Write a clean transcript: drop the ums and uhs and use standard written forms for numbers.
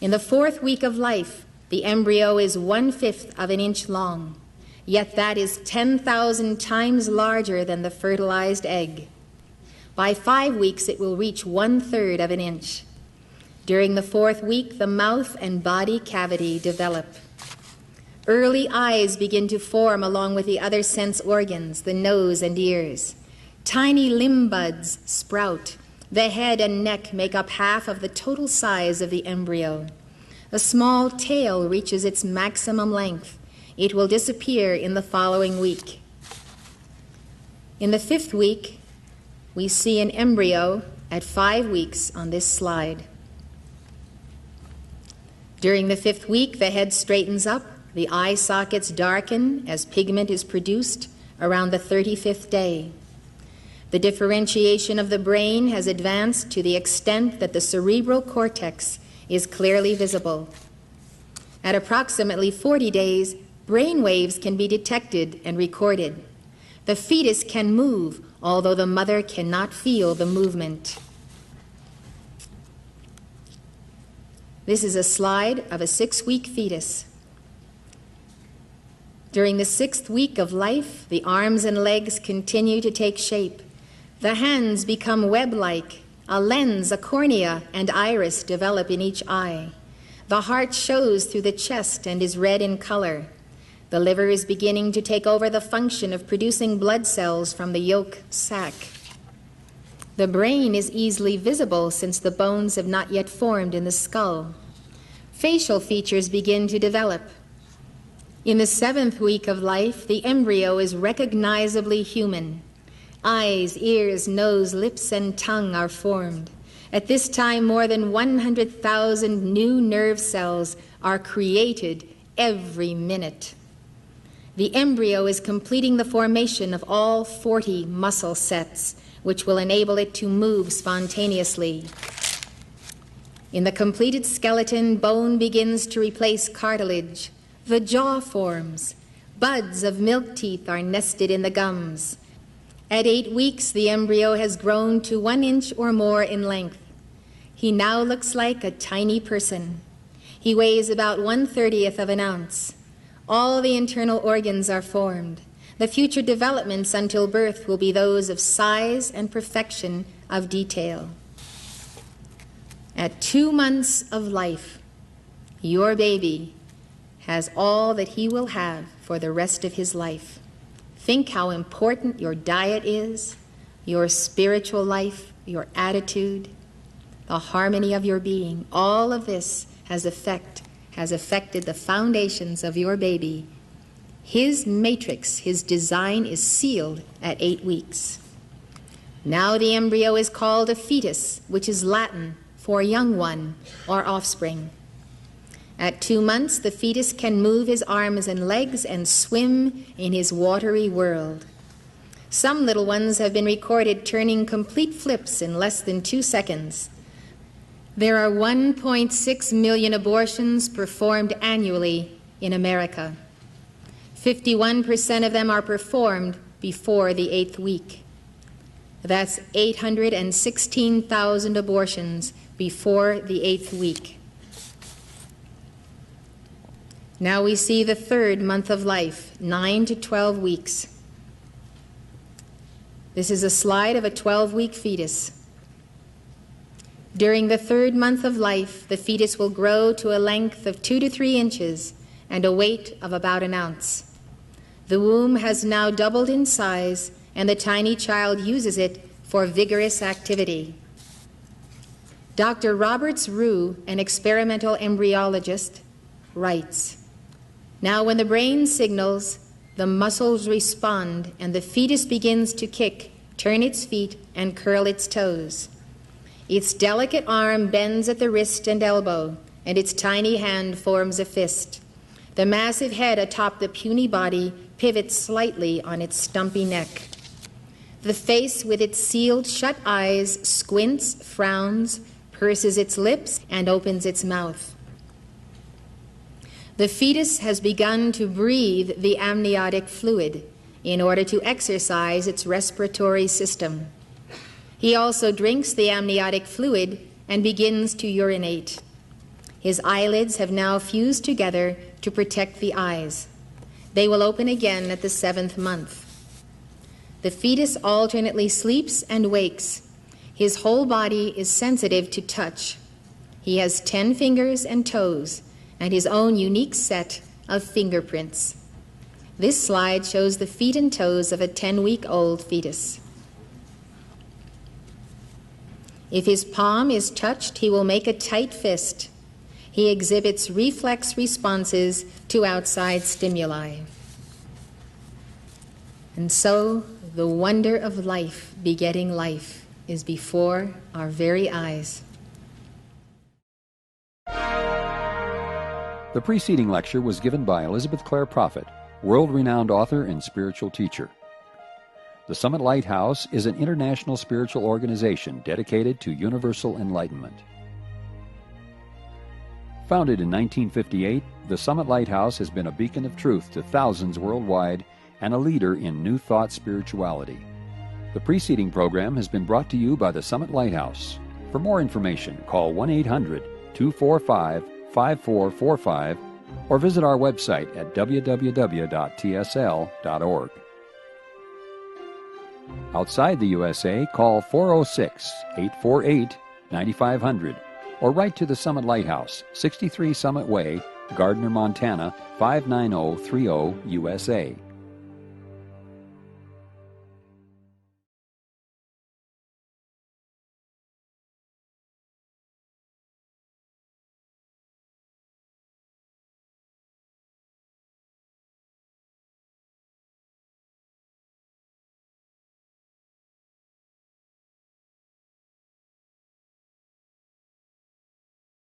In the 4th week of life, the embryo is 1/5 of an inch long, yet that is 10,000 times larger than the fertilized egg. By 5 weeks, it will reach 1/3 of an inch. During the 4th week, the mouth and body cavity develop. Early eyes begin to form along with the other sense organs, the nose and ears. Tiny limb buds sprout. The head and neck make up half of the total size of the embryo. A small tail reaches its maximum length. It will disappear in the following week. In the 5th week, we see an embryo at 5 weeks on this slide. During the 5th week, the head straightens up, the eye sockets darken as pigment is produced around the 35th day. The differentiation of the brain has advanced to the extent that the cerebral cortex is clearly visible. At approximately 40 days, brain waves can be detected and recorded. The fetus can move, although the mother cannot feel the movement. This is a slide of a 6-week fetus. During the 6th week of life, the arms and legs continue to take shape. The hands become web-like. A lens, a cornea, and iris develop in each eye. The heart shows through the chest and is red in color. The liver is beginning to take over the function of producing blood cells from the yolk sac. The brain is easily visible since the bones have not yet formed in the skull. Facial features begin to develop. In the 7th week of life, the embryo is recognizably human. Eyes, ears, nose, lips, and tongue are formed. At this time, more than 100,000 new nerve cells are created every minute. The embryo is completing the formation of all 40 muscle sets, which will enable it to move spontaneously. In the completed skeleton, bone begins to replace cartilage. The jaw forms. Buds of milk teeth are nested in the gums. At 8 weeks, the embryo has grown to 1 inch or more in length. He now looks like a tiny person. He weighs about 1/30th of an ounce. All the internal organs are formed. The future developments until birth will be those of size and perfection of detail. At 2 months of life, your baby has all that he will have for the rest of his life. Think how important your diet is, your spiritual life, your attitude, the harmony of your being. All of this has affected the foundations of your baby. His matrix, his design is sealed at 8 weeks. Now the embryo is called a fetus, which is Latin for young one or offspring. At 2 months, the fetus can move his arms and legs and swim in his watery world. Some little ones have been recorded turning complete flips in less than 2 seconds. There are 1.6 million abortions performed annually in America. 51% of them are performed before the 8th week. That's 816,000 abortions before the 8th week. Now we see the 3rd month of life, 9 to 12 weeks. This is a slide of a 12-week fetus. During the 3rd month of life, the fetus will grow to a length of 2 to 3 inches and a weight of about 1 ounce. The womb has now doubled in size, and the tiny child uses it for vigorous activity. Dr. Roberts Rue, an experimental embryologist, writes, "Now when the brain signals, the muscles respond, and the fetus begins to kick, turn its feet, and curl its toes. Its delicate arm bends at the wrist and elbow, and its tiny hand forms a fist. The massive head atop the puny body pivots slightly on its stumpy neck. The face with its sealed shut eyes squints, frowns, purses its lips, and opens its mouth. The fetus has begun to breathe the amniotic fluid in order to exercise its respiratory system. He also drinks the amniotic fluid and begins to urinate. His eyelids have now fused together to protect the eyes. They will open again at the 7th month. The fetus alternately sleeps and wakes. His whole body is sensitive to touch. He has 10 fingers and toes, and his own unique set of fingerprints. This slide shows the feet and toes of a 10-week-old fetus. If his palm is touched, he will make a tight fist. He exhibits reflex responses to outside stimuli. And so, the wonder of life begetting life is before our very eyes. The preceding lecture was given by Elizabeth Clare Prophet, world-renowned author and spiritual teacher. The Summit Lighthouse is an international spiritual organization dedicated to universal enlightenment. Founded in 1958, the Summit Lighthouse has been a beacon of truth to thousands worldwide and a leader in New Thought spirituality. The preceding program has been brought to you by the Summit Lighthouse. For more information, call 1-800-245-5445 or visit our website at www.tsl.org. Outside the USA, call 406-848-9500 or write to the Summit Lighthouse, 63 Summit Way, Gardner, Montana, 59030, USA.